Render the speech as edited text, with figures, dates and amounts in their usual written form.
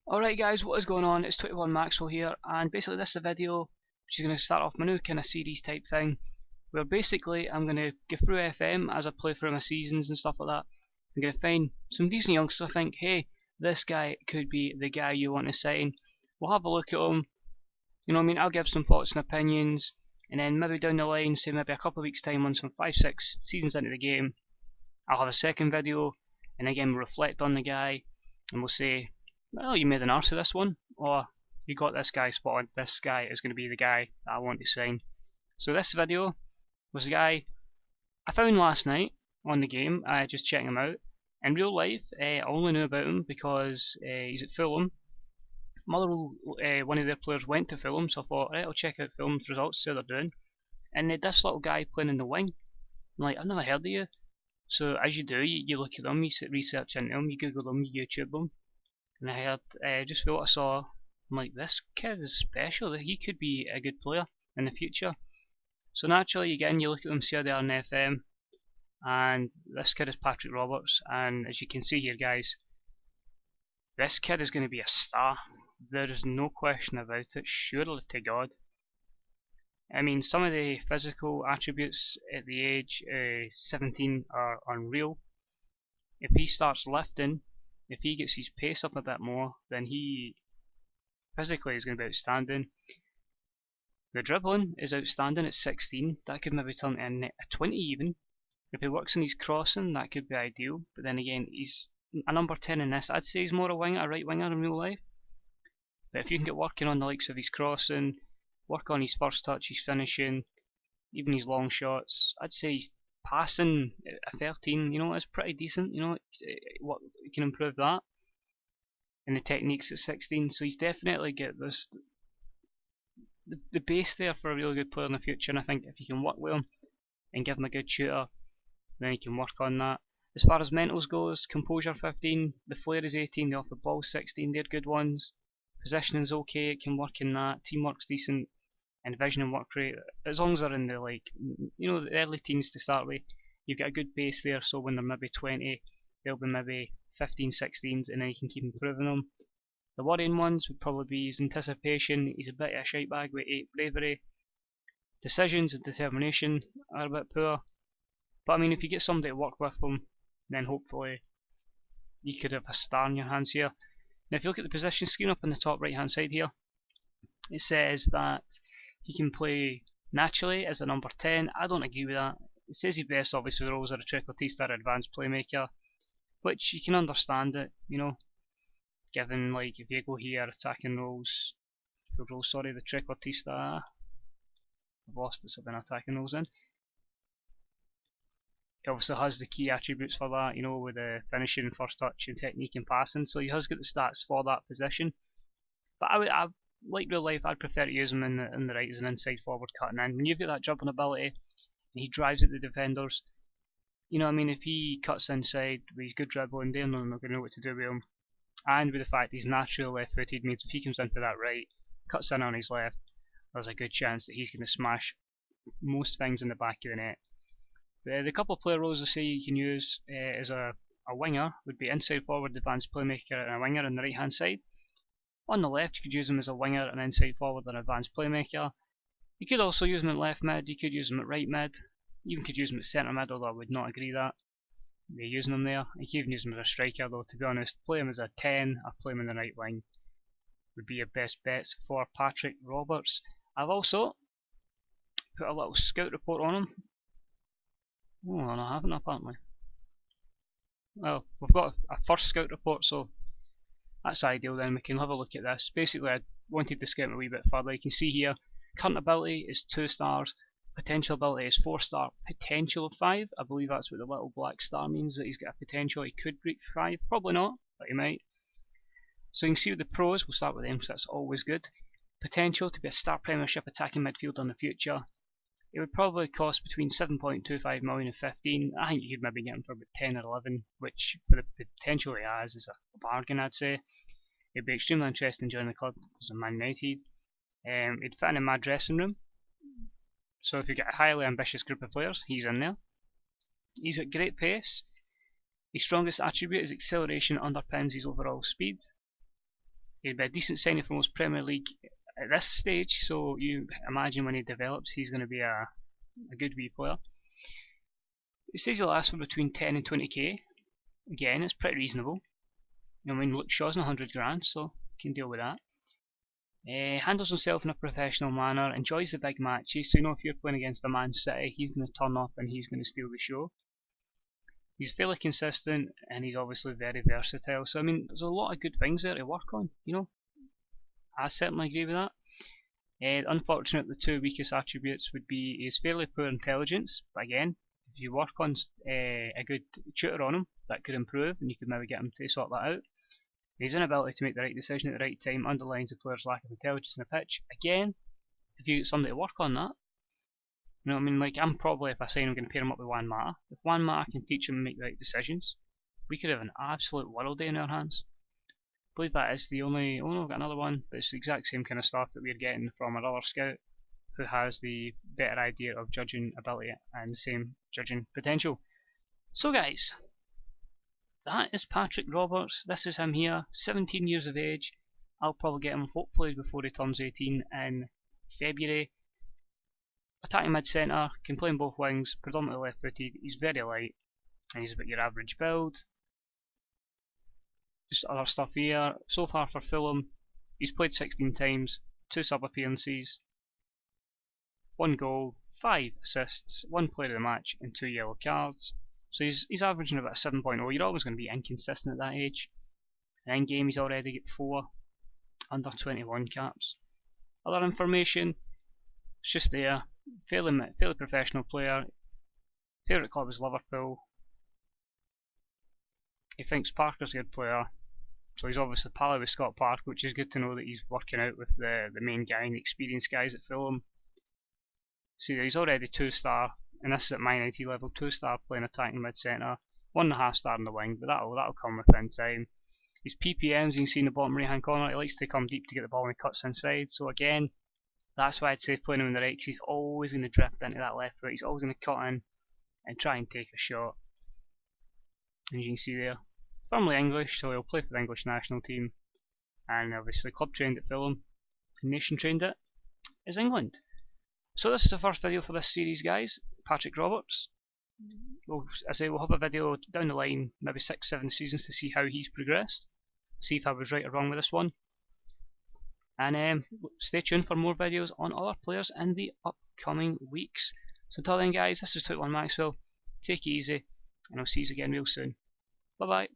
Alright guys, what is going on? It's 21 Maxwell here, and basically this is a video which is going to start off my new kind of series type thing, where basically I'm going to go through FM as I play through my seasons and stuff like that. I'm going to find some decent youngsters I think, hey, this guy could be the guy you want to sign. We'll have a look at him, you know what I mean, I'll give some thoughts and opinions, and then maybe down the line, say maybe a couple of weeks time on some 5-6 seasons into the game, I'll have a second video, and again we'll reflect on the guy, and we'll say, well, you made an arse of this one, or you got this guy spotted, this guy is going to be the guy that I want to sign. So this video was a guy I found last night on the game, just checking him out. In real life, I only knew about him because he's at Fulham. One of their players went to Fulham, so I thought, right, I'll check out Fulham's results, see how they're doing. And this little guy playing in the wing, I'm like, I've never heard of you. So as you do, you look at them, you research into them, you Google them, you YouTube them. And I heard, just for what I saw, I'm like, this kid is special, he could be a good player in the future. So naturally, again, you look at them, see how they are in FM, and this kid is Patrick Roberts, and as you can see here guys, this kid is going to be a star. There is no question about it, surely to God. I mean, some of the physical attributes at the age 17 are unreal. If he starts lifting, if he gets his pace up a bit more, then he physically is going to be outstanding. The dribbling is outstanding at 16, that could maybe turn in a 20 even. If he works on his crossing, that could be ideal, but then again, he's a number 10 in this. I'd say he's more a winger, a right winger in real life. But if you can get working on the likes of his crossing, work on his first touch, his finishing, even his long shots, I'd say he's passing at 13, you know, is pretty decent, you know, what you can improve that. And the techniques at 16, so he's definitely get this the base there for a really good player in the future, and I think if you can work with him and give him a good shooter, then you can work on that. As far as mentals goes, composure 15, the flair is 18, the off the ball 16, they're good ones. Positioning's okay, it can work in that, teamwork's decent, and vision and work rate, as long as they're in the the early teens to start with, you've got a good base there, so when they're maybe 20, they'll be maybe 15, 16s, and then you can keep improving them. The worrying ones would probably be his anticipation, he's a bit of a shite bag with 8 bravery. Decisions and determination are a bit poor, but I mean if you get somebody to work with him, then hopefully you could have a star in your hands here. Now if you look at the position screen up on the top right hand side here, it says that he can play naturally as a number 10. I don't agree with that. It says he's best obviously the roles are a trequartista or advanced playmaker, which you can understand it, you know, given like if you go here attacking roles, the trequartista, I've lost it, so I've been attacking roles in. He obviously has the key attributes for that, you know, with the finishing, first touch and technique and passing, so he has got the stats for that position. But I like real life, I'd prefer to use him in the right as an inside forward cutting in. When you've got that jumping ability and he drives at the defenders, you know what I mean, if he cuts inside with his good dribbling, they're not going to know what to do with him. And with the fact he's naturally left footed, means if he comes in for that right, cuts in on his left, there's a good chance that he's going to smash most things in the back of the net. The couple of player roles I say you can use as a winger would be inside forward, advanced playmaker, and a winger on the right hand side. On the left, you could use him as a winger, an inside forward, and an advanced playmaker. You could also use him at left mid, you could use him at right mid, you even could use him at centre mid, although I would not agree that they're using him there. You could even use him as a striker, though, to be honest. Play him as a 10 or play him in the right wing would be your best bets for Patrick Roberts. I've also put a little scout report on him. Oh, no, I haven't apparently. Well, we've got a first scout report, so that's ideal then. We can have a look at this. Basically, I wanted to scout him a wee bit further. You can see here, current ability is 2 stars, potential ability is 4 star, potential of 5. I believe that's what the little black star means, that he's got a potential he could reach 5. Probably not, but he might. So you can see with the pros, we'll start with them because that's always good. Potential to be a star Premiership attacking midfielder in the future. It would probably cost between 7.25 million and 15. I think you could maybe get him for about 10 or 11, which for the potential he has is a bargain, I'd say. It'd be extremely interesting joining the club because of Man United. He'd fit in my dressing room. So if you get a highly ambitious group of players, he's in there. He's got great pace. His strongest attribute is acceleration underpins his overall speed. He'd be a decent signing for most Premier League at this stage, so you imagine when he develops, he's going to be a good wee player. It says he'll last for between 10 and 20k. Again, it's pretty reasonable. I mean, look, Shaw's in 100 grand, so can deal with that. Handles himself in a professional manner, enjoys the big matches, so you know if you're playing against a Man City, he's going to turn up and he's going to steal the show. He's fairly consistent and he's obviously very versatile, so I mean, there's a lot of good things there to work on, you know. I certainly agree with that. Unfortunately, the two weakest attributes would be his fairly poor intelligence, but again, if you work on a good tutor on him, that could improve and you could maybe get him to sort that out. His inability to make the right decision at the right time underlines the player's lack of intelligence in the pitch. Again, if you get somebody to work on that, you know what I mean, like I'm probably, if I sign I'm going to pair him up with Juan Mata. If Juan Mata can teach him to make the right decisions, we could have an absolute world day in our hands. I believe that is the only, oh no, I've got another one, but it's the exact same kind of stuff that we're getting from our other scout, who has the better idea of judging ability and the same judging potential. So guys, that is Patrick Roberts. This is him here, 17 years of age. I'll probably get him hopefully before he turns 18 in February. Attacking mid-centre, can play in both wings, predominantly left-footed. He's very light, and he's about your average build. Just other stuff here. So far for Fulham, he's played 16 times, 2 sub-appearances, 1 goal, 5 assists, 1 player of the match, and 2 yellow cards. So he's averaging about a 7.0. You're always going to be inconsistent at that age. And in game he's already got 4 under 21 caps. Other information, it's just there. Fairly professional player. Favourite club is Liverpool. He thinks Parker's a good player. So he's obviously pally with Scott Parker, which is good to know that he's working out with the main guy and the experienced guys at Fulham. See, he's already 2-star, and this is at my 90 level, 2-star playing attacking mid-centre, 1.5 star in the wing, but that'll come within time. His PPMs, you can see in the bottom right hand corner, he likes to come deep to get the ball and he cuts inside, so again, that's why I'd say playing him in the right, because he's always going to drift into that left foot, he's always going to cut in and try and take a shot. And you can see there, firmly English, so he'll play for the English national team, and obviously club trained at Fulham, and nation trained at is England. So this is the first video for this series, guys. Patrick Roberts. We'll have a video down the line, maybe 6-7 seasons, to see how he's progressed, see if I was right or wrong with this one, and stay tuned for more videos on other players in the upcoming weeks. So until then guys, this is 21 Maxwell, take it easy, and I'll see you again real soon. Bye bye.